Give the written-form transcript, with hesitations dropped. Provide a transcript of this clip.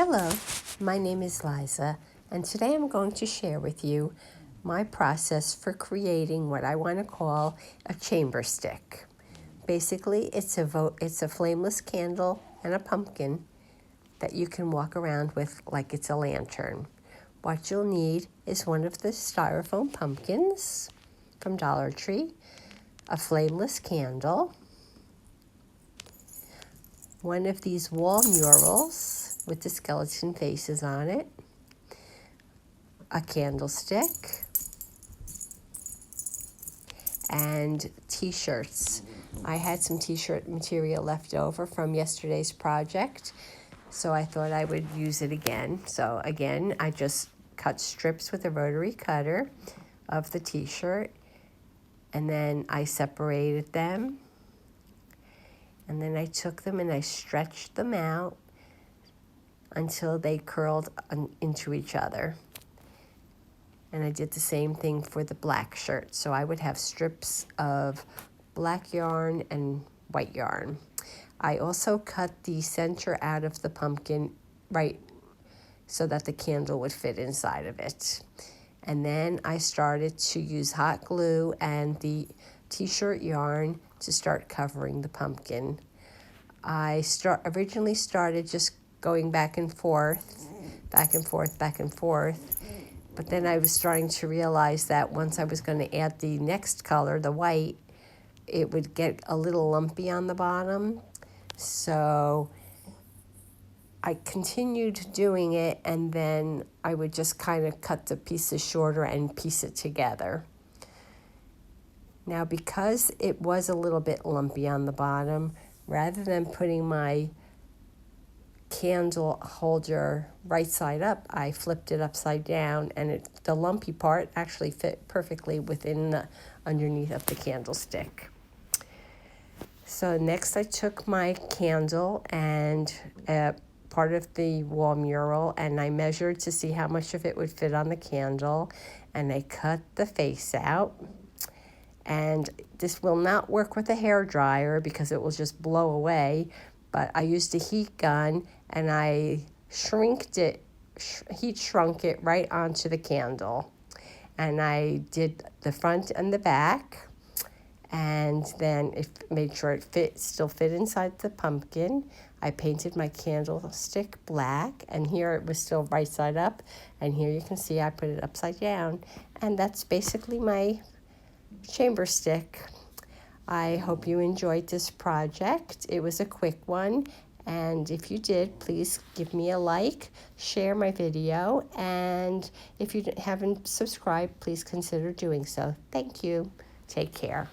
Hello, my name is Liza, and today I'm going to share with you my process for creating what I want to call a chamber stick. Basically, it's a flameless candle and a pumpkin that you can walk around with like it's a lantern. What you'll need is one of the styrofoam pumpkins from Dollar Tree, a flameless candle, one of these wall murals with the skeleton faces on it, a candlestick, and t-shirts. I had some t-shirt material left over from yesterday's project, so I thought I would use it again. So again, I just cut strips with a rotary cutter of the t-shirt, and then I separated them, and then I took them and I stretched them out until they curled into each other. And I did the same thing for the black shirt. So I would have strips of black yarn and white yarn. I also cut the center out of the pumpkin right so that the candle would fit inside of it. And then I started to use hot glue and the t-shirt yarn to start covering the pumpkin. I originally started just going back and forth, back and forth, back and forth. But then I was starting to realize that once I was going to add the next color, the white, it would get a little lumpy on the bottom. So I continued doing it, and then I would just kind of cut the pieces shorter and piece it together. Now, because it was a little bit lumpy on the bottom, rather than putting my candle holder right side up, I flipped it upside down, and the lumpy part actually fit perfectly within the underneath of the candlestick. So next I took my candle and part of the wall mural, and I measured to see how much of it would fit on the candle, and I cut the face out. And this will not work with a hair dryer because it will just blow away, but I used a heat gun and I heat shrunk it right onto the candle. And I did the front and the back, and then it made sure it still fit inside the pumpkin. I painted my candlestick black, and here it was still right side up, and here you can see I put it upside down. And that's basically my chamber stick. I hope you enjoyed this project. It was a quick one, and if you did, please give me a like, share my video, and if you haven't subscribed, please consider doing so. Thank you. Take care.